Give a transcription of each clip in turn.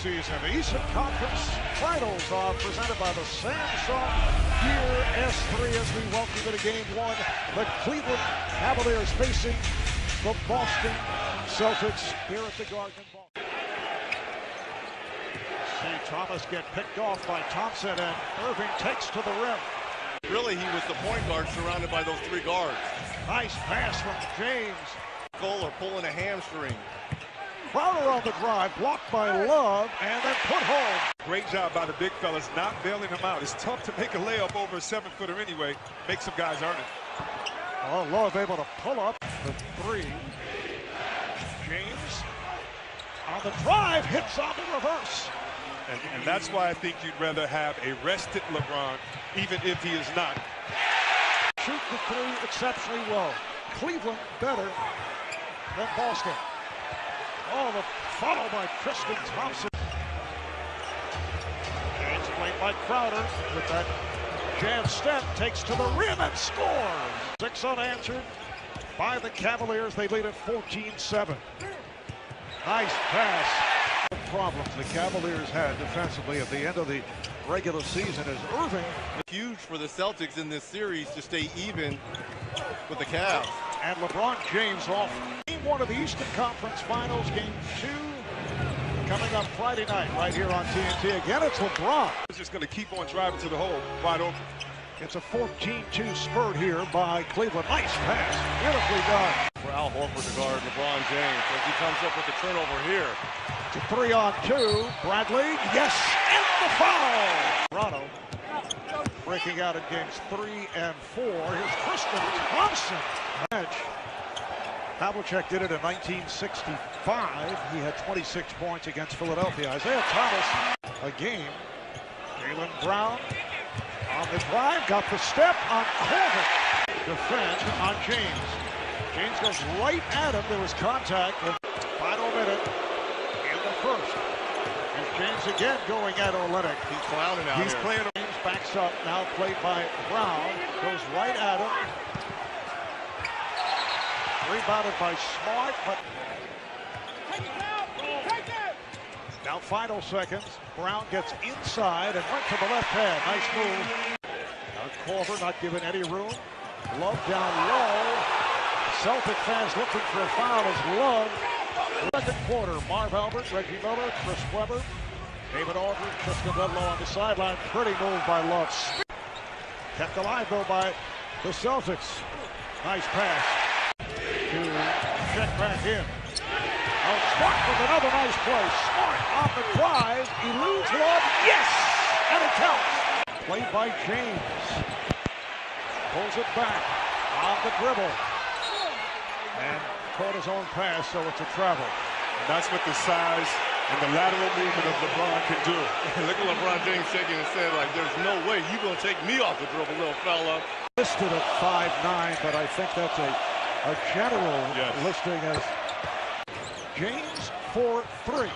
season. The Eastern Conference Finals are presented by the Samsung Gear S3 as we welcome you to Game 1. The Cleveland Cavaliers facing the Boston Celtics here at the Garden. See Thomas get picked off by Thompson, and Irving takes to the rim. Really, he was the point guard surrounded by those three guards. Nice pass from James. Fuller pulling a hamstring. Crowder on the drive, blocked by Love, and then put home. Great job by the big fellas, not bailing him out. It's tough to make a layup over a 7-footer anyway. Make some guys earn it. Oh, Love able to pull up the three. James on the drive, hits on the reverse. And that's why I think you'd rather have a rested LeBron, even if he is not. Shoot the three exceptionally well. Cleveland better than Boston. Oh, the follow by Tristan Thompson. James played by Crowder with that jab step, takes to the rim and scores. 6 unanswered by the Cavaliers. They lead at 14-7. Nice pass. The problems the Cavaliers had defensively at the end of the regular season is Irving. Huge for the Celtics in this series to stay even with the Cavs. And LeBron James off. Game 1 of the Eastern Conference Finals. Game 2 coming up Friday night right here on TNT. Again, it's LeBron. He's just going to keep on driving to the hole, wide open. It's a 14-2 spurt here by Cleveland. Nice pass. Beautifully done. For Al Horford to guard LeBron James as he comes up with the turnover here. It's a 3-on-2. Bradley, yes, and the foul. Toronto breaking out at games 3 and 4. Here's Tristan Thompson. Bench. Havlicek did it in 1965. He had 26 points against Philadelphia. Isaiah Thomas, a game. Jaylen Brown on the drive, got the step on Corver. Defend on James. James goes right at him. There was contact. Final minute in the first. And James again going at Olynyk. He's clowning out He's here. playing. James backs up, now played by Brown. Goes right at him. Rebounded by Smart, but now final seconds. Brown gets inside and went to the left hand. Nice move. Now Corver not giving any room. Love down low. Celtic fans looking for a foul as Love. Second quarter, Marv Albert, Reggie Miller, Chris Webber, David Aldridge, Tristan Ludlow on the sideline. Pretty move by Love. Kept alive though by the Celtics. Nice pass to check back in. Oh, Smart with another nice play. Smart on the drive. Eludes Love. Yes! And it counts. Played by James. Pulls it back on the dribble. And caught his own pass, so it's a travel. And that's what the size and the lateral movement of LeBron can do. Look at LeBron James shaking his head like, there's no way you're going to take me off the dribble, little fella. Listed at 5'9", but I think that's a general listing as James for 3.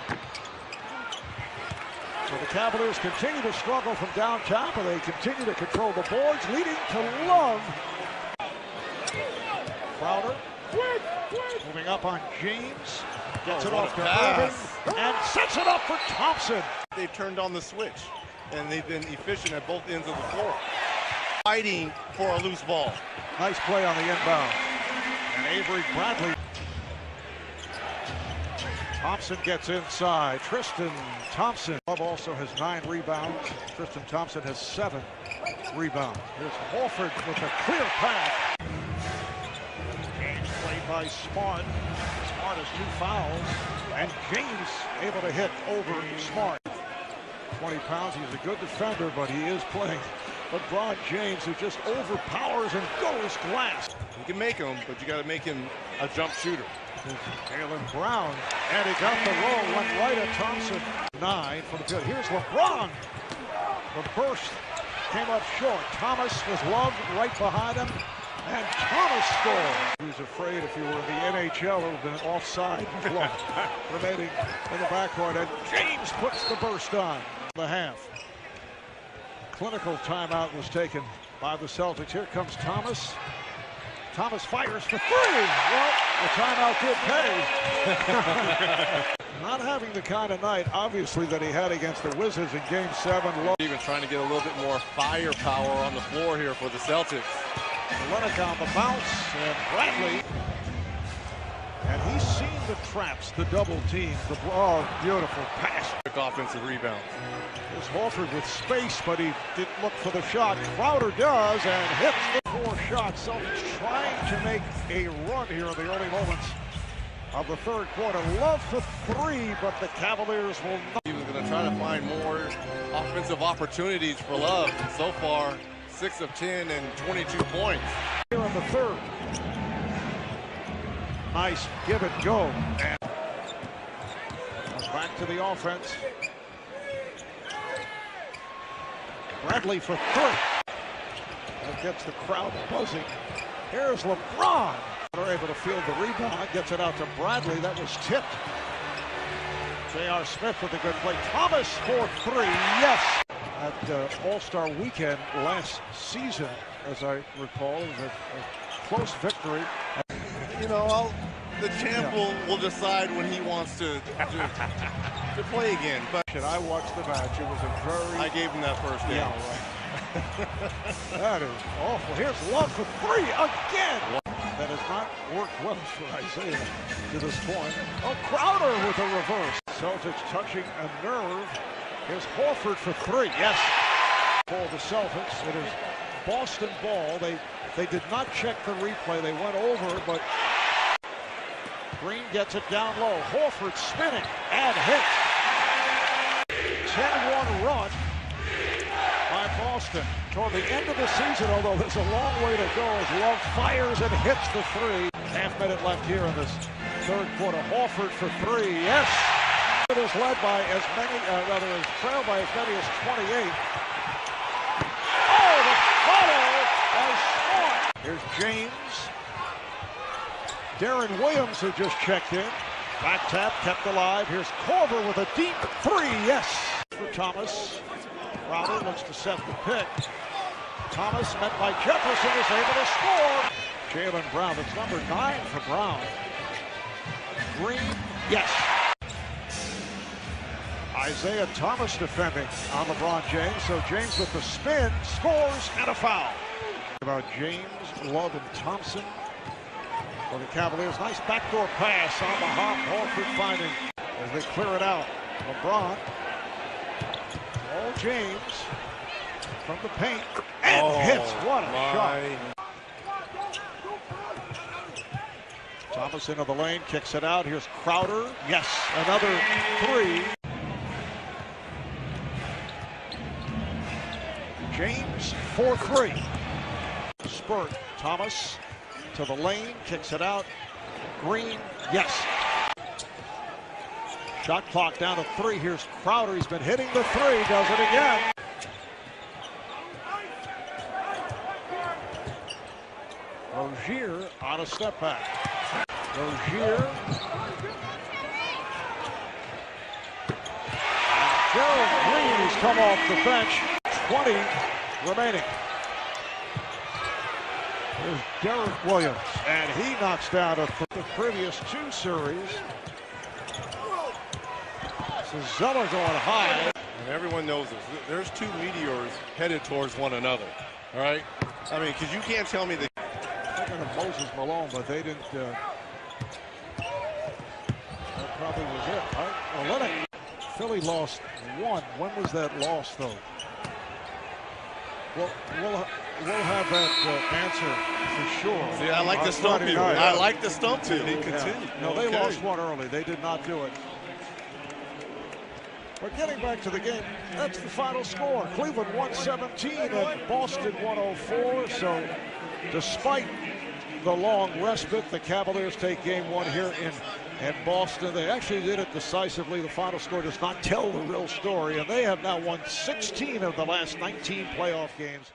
So the Cavaliers continue to struggle from downtown, but they continue to control the boards, leading to Love. Crowder moving up on James, gets it off to Irving, and sets it up for Thompson. They've turned on the switch, and they've been efficient at both ends of the floor. Fighting for a loose ball. Nice play on the inbound. And Avery Bradley. Thompson gets inside. Tristan Thompson. Love also has 9 rebounds. Tristan Thompson has 7 rebounds. Here's Horford with a clear path. James played by Smart. Smart has 2 fouls. And James able to hit over Smart. 20 pounds. He's a good defender, but he is playing LeBron James, who just overpowers and goes glass. You can make him, but you got to make him a jump shooter. Jaylen Brown, and he got the roll, went right at Thompson. 9 from the field. Here's LeBron. The burst came up short. Thomas was Love right behind him, and Thomas scored. He was afraid if he were in the NHL, it would have been offside. Remaining in the backcourt, and James puts the burst on. The half. Clinical timeout was taken by the Celtics. Here comes Thomas. Thomas fires for 3. Well, the timeout did pay. Not having the kind of night, obviously, that he had against the Wizards in Game 7. Even trying to get a little bit more firepower on the floor here for the Celtics. Olynyk on the bounce, and Bradley. And he's seen the traps, the double teams, the beautiful pass. Offensive rebound. There's Horford with space, but he didn't look for the shot. Crowder does and hits the 4 shots. Celtics trying to make a run here in the early moments of the third quarter. Love for 3, but the Cavaliers will not. He was going to try to find more offensive opportunities for Love. And so far, 6 of 10 and 22 points. Here in the third. Nice give and go. And back to the offense. Bradley for 3. That gets the crowd buzzing. Here's LeBron. They're able to field the rebound. Gets it out to Bradley. That was tipped. J.R. Smith with a good play. Thomas for 3. Yes. At All-Star Weekend last season, as I recall, it was a close victory. You know, the champ will decide when he wants to play again. But I watched the match. It was a very... I gave him that first down. Yeah, right. That is awful. Here's Love for 3 again. That has not worked well for Isaiah to this point. Oh, Crowder with a reverse. Celtics touching a nerve. Here's Horford for 3. Yes. For the Celtics, it is Boston ball. They did not check the replay. They went over, but Green gets it down low. Horford spinning and hits. 10-1 run by Boston toward the end of the season, although there's a long way to go as Love fires and hits the 3. Half minute left here in this third quarter. Horford for 3. Yes. It is led by as many, is trailed by as many as 28. Oh, the follow by Smart. Here's James. Darren Williams, who just checked in. Back tap kept alive. Here's Korver with a deep 3. Yes. For Thomas. Crowder looks to set the pick. Thomas met by Jefferson is able to score. Jaylen Brown, that's number 9 for Brown. Green, yes. Isaiah Thomas defending on LeBron James. So James with the spin, scores, and a foul. About James, Love, and Thompson for the Cavaliers. Nice backdoor pass on the hop. Horford finding as they clear it out. LeBron. All James from the paint and hits. What a shot. Thomas into the lane, kicks it out. Here's Crowder. Yes, another 3. James for 3. Spurt. Thomas to the lane, kicks it out. Green, yes. Shot clock down to 3. Here's Crowder. He's been hitting the 3. Does it again. Rozier on a step back. Rozier. Gerald Green has come off the bench. 20 remaining. There's Derek Williams, and he knocks down the previous 2 series. So Zeller going high. And everyone knows this. There's 2 meteors headed towards one another. All right? I mean, because you can't tell me that. Thinking of Moses Malone, but they didn't. That probably was it, right? Olynyk. Philly lost 1. When was that loss, though? Well, we'll have that answer for sure. See, I like the stump you. I like the stump too. He continued. No, they lost 1 early. They did not do it. But getting back to the game, that's the final score. Cleveland 117 and Boston 104. So despite the long respite, the Cavaliers take game 1 here in Boston. They actually did it decisively. The final score does not tell the real story, and they have now won 16 of the last 19 playoff games.